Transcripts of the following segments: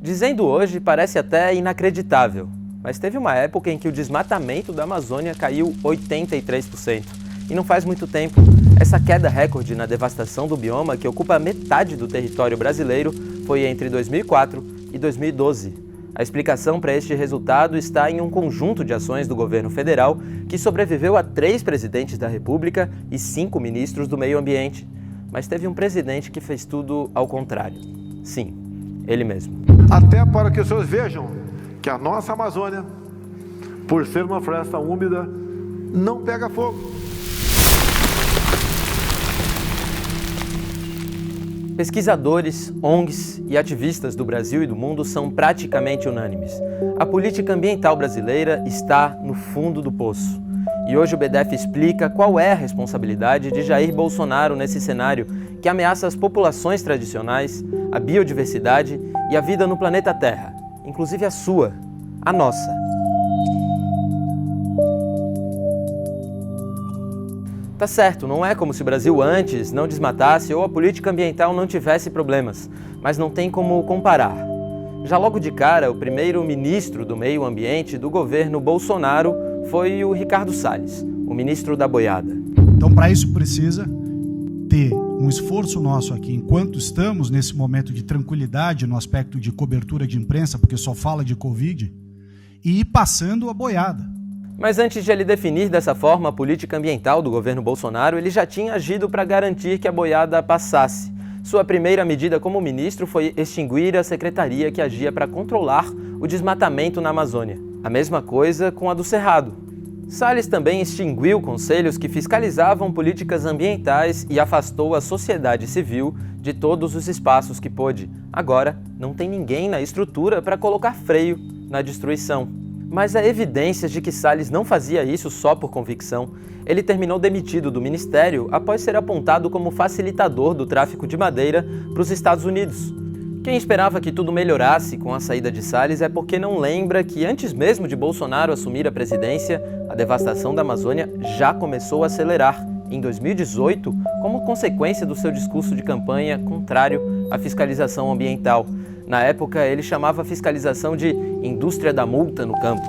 Dizendo hoje parece até inacreditável, mas teve uma época em que o desmatamento da Amazônia caiu 83%. E não faz muito tempo. Essa queda recorde na devastação do bioma, que ocupa metade do território brasileiro, foi entre 2004 e 2012. A explicação para este resultado está em um conjunto de ações do governo federal que sobreviveu a 3 presidentes da República e 5 ministros do meio ambiente. Mas teve um presidente que fez tudo ao contrário. Sim, ele mesmo. Até para que os senhores vejam que a nossa Amazônia, por ser uma floresta úmida, não pega fogo. Pesquisadores, ONGs e ativistas do Brasil e do mundo são praticamente unânimes. A política ambiental brasileira está no fundo do poço. E hoje o BDF explica qual é a responsabilidade de Jair Bolsonaro nesse cenário que ameaça as populações tradicionais, a biodiversidade e a vida no planeta Terra, inclusive a sua, a nossa. Tá certo, não é como se o Brasil antes não desmatasse ou a política ambiental não tivesse problemas, mas não tem como comparar. Já logo de cara, o primeiro ministro do Meio Ambiente do governo Bolsonaro foi o Ricardo Salles, o ministro da boiada. Então, para isso precisa ter um esforço nosso aqui, enquanto estamos nesse momento de tranquilidade no aspecto de cobertura de imprensa, porque só fala de Covid, e ir passando a boiada. Mas antes de ele definir dessa forma a política ambiental do governo Bolsonaro, ele já tinha agido para garantir que a boiada passasse. Sua primeira medida como ministro foi extinguir a secretaria que agia para controlar o desmatamento na Amazônia. A mesma coisa com a do Cerrado. Salles também extinguiu conselhos que fiscalizavam políticas ambientais e afastou a sociedade civil de todos os espaços que pôde. Agora, não tem ninguém na estrutura para colocar freio na destruição. Mas há evidências de que Salles não fazia isso só por convicção. Ele terminou demitido do ministério após ser apontado como facilitador do tráfico de madeira para os Estados Unidos. Quem esperava que tudo melhorasse com a saída de Salles é porque não lembra que antes mesmo de Bolsonaro assumir a presidência, a devastação da Amazônia já começou a acelerar, em 2018, como consequência do seu discurso de campanha contrário à fiscalização ambiental. Na época, ele chamava a fiscalização de indústria da multa no campo.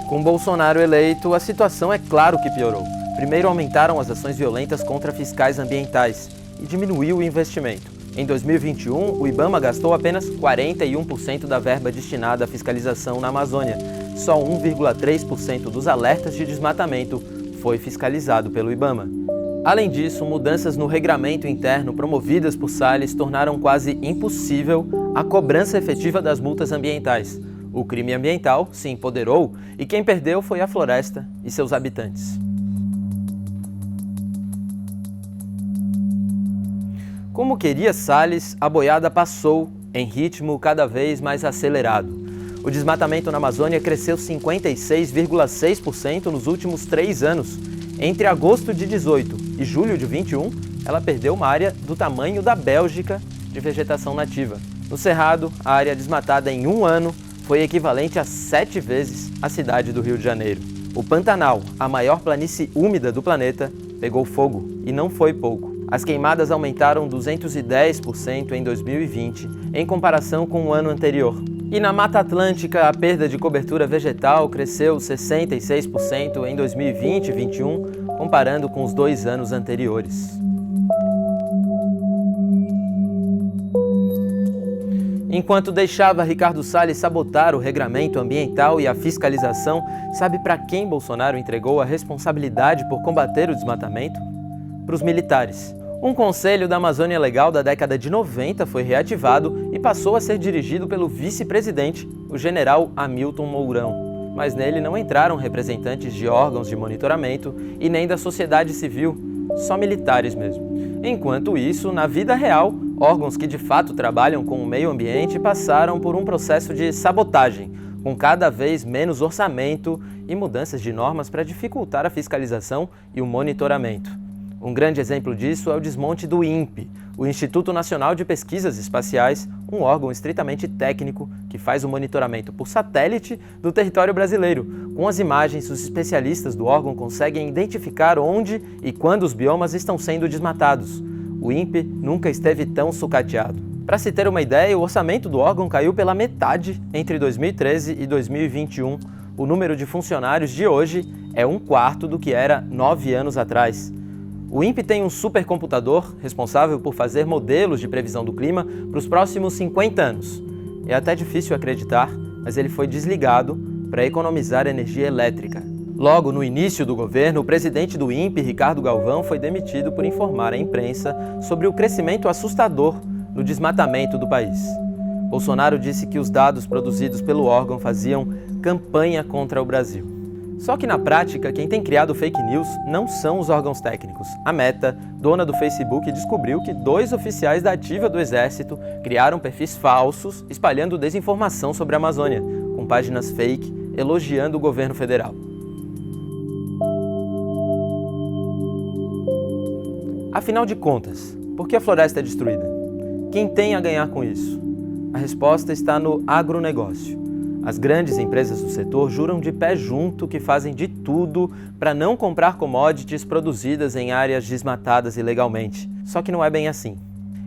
Com Bolsonaro eleito, a situação é claro que piorou. Primeiro aumentaram as ações violentas contra fiscais ambientais e diminuiu o investimento. Em 2021, o IBAMA gastou apenas 41% da verba destinada à fiscalização na Amazônia. Só 1,3% dos alertas de desmatamento foi fiscalizado pelo IBAMA. Além disso, mudanças no regramento interno promovidas por Salles tornaram quase impossível a cobrança efetiva das multas ambientais. O crime ambiental se empoderou e quem perdeu foi a floresta e seus habitantes. Como queria Salles, a boiada passou em ritmo cada vez mais acelerado. O desmatamento na Amazônia cresceu 56,6% nos últimos 3 anos. Entre agosto de 18 e julho de 21, ela perdeu uma área do tamanho da Bélgica de vegetação nativa. No Cerrado, a área desmatada em 1 ano foi equivalente a 7 vezes a cidade do Rio de Janeiro. O Pantanal, a maior planície úmida do planeta, pegou fogo, e não foi pouco. As queimadas aumentaram 210% em 2020, em comparação com o ano anterior. E na Mata Atlântica, a perda de cobertura vegetal cresceu 66% em 2020 e 2021, comparando com os 2 anos anteriores. Enquanto deixava Ricardo Salles sabotar o regramento ambiental e a fiscalização, sabe para quem Bolsonaro entregou a responsabilidade por combater o desmatamento? Para os militares. Um conselho da Amazônia Legal da década de 90 foi reativado e passou a ser dirigido pelo vice-presidente, o general Hamilton Mourão. Mas nele não entraram representantes de órgãos de monitoramento e nem da sociedade civil, só militares mesmo. Enquanto isso, na vida real, órgãos que de fato trabalham com o meio ambiente passaram por um processo de sabotagem, com cada vez menos orçamento e mudanças de normas para dificultar a fiscalização e o monitoramento. Um grande exemplo disso é o desmonte do INPE, o Instituto Nacional de Pesquisas Espaciais, um órgão estritamente técnico que faz o monitoramento por satélite do território brasileiro. Com as imagens, os especialistas do órgão conseguem identificar onde e quando os biomas estão sendo desmatados. O INPE nunca esteve tão sucateado. Para se ter uma ideia, o orçamento do órgão caiu pela metade entre 2013 e 2021. O número de funcionários de hoje é 1/4 do que era 9 anos atrás. O INPE tem um supercomputador responsável por fazer modelos de previsão do clima para os próximos 50 anos. É até difícil acreditar, mas ele foi desligado para economizar energia elétrica. Logo no início do governo, o presidente do INPE, Ricardo Galvão, foi demitido por informar à imprensa sobre o crescimento assustador no desmatamento do país. Bolsonaro disse que os dados produzidos pelo órgão faziam campanha contra o Brasil. Só que na prática, quem tem criado fake news não são os órgãos técnicos. A Meta, dona do Facebook, descobriu que 2 oficiais da ativa do Exército criaram perfis falsos espalhando desinformação sobre a Amazônia, com páginas fake elogiando o governo federal. Afinal de contas, por que a floresta é destruída? Quem tem a ganhar com isso? A resposta está no agronegócio. As grandes empresas do setor juram de pé junto que fazem de tudo para não comprar commodities produzidas em áreas desmatadas ilegalmente. Só que não é bem assim.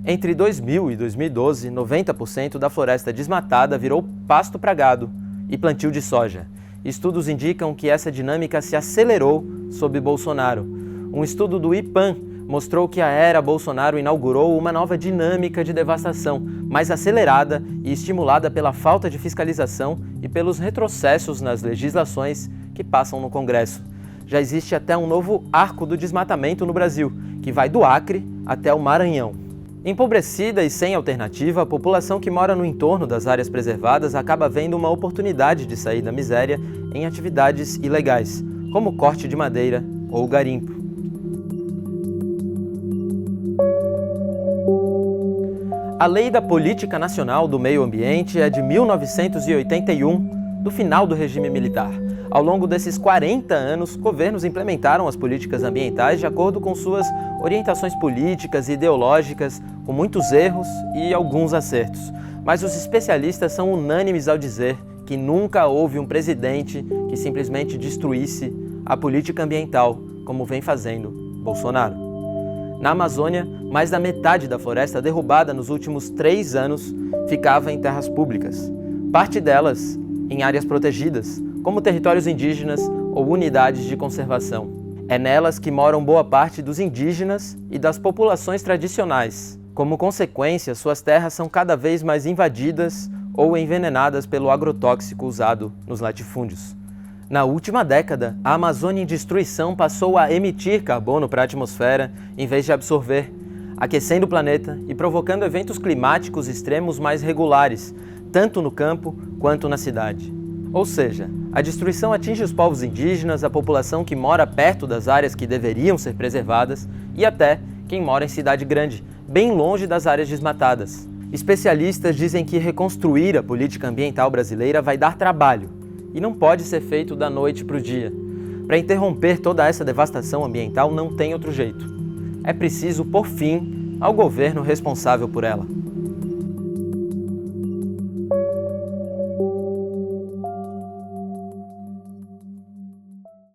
Entre 2000 e 2012, 90% da floresta desmatada virou pasto para gado e plantio de soja. Estudos indicam que essa dinâmica se acelerou sob Bolsonaro. Um estudo do IPAM mostrou que a era Bolsonaro inaugurou uma nova dinâmica de devastação, mais acelerada e estimulada pela falta de fiscalização e pelos retrocessos nas legislações que passam no Congresso. Já existe até um novo arco do desmatamento no Brasil, que vai do Acre até o Maranhão. Empobrecida e sem alternativa, a população que mora no entorno das áreas preservadas acaba vendo uma oportunidade de sair da miséria em atividades ilegais, como corte de madeira ou garimpo. A Lei da Política Nacional do Meio Ambiente é de 1981, do final do regime militar. Ao longo desses 40 anos, governos implementaram as políticas ambientais de acordo com suas orientações políticas e ideológicas, com muitos erros e alguns acertos. Mas os especialistas são unânimes ao dizer que nunca houve um presidente que simplesmente destruísse a política ambiental, como vem fazendo Bolsonaro. Na Amazônia, mais da metade da floresta derrubada nos últimos 3 anos ficava em terras públicas. Parte delas em áreas protegidas, como territórios indígenas ou unidades de conservação. É nelas que moram boa parte dos indígenas e das populações tradicionais. Como consequência, suas terras são cada vez mais invadidas ou envenenadas pelo agrotóxico usado nos latifúndios. Na última década, a Amazônia em destruição passou a emitir carbono para a atmosfera em vez de absorver, aquecendo o planeta e provocando eventos climáticos extremos mais regulares, tanto no campo quanto na cidade. Ou seja, a destruição atinge os povos indígenas, a população que mora perto das áreas que deveriam ser preservadas e até quem mora em cidade grande, bem longe das áreas desmatadas. Especialistas dizem que reconstruir a política ambiental brasileira vai dar trabalho, e não pode ser feito da noite para o dia. Para interromper toda essa devastação ambiental não tem outro jeito. É preciso pôr fim ao governo responsável por ela.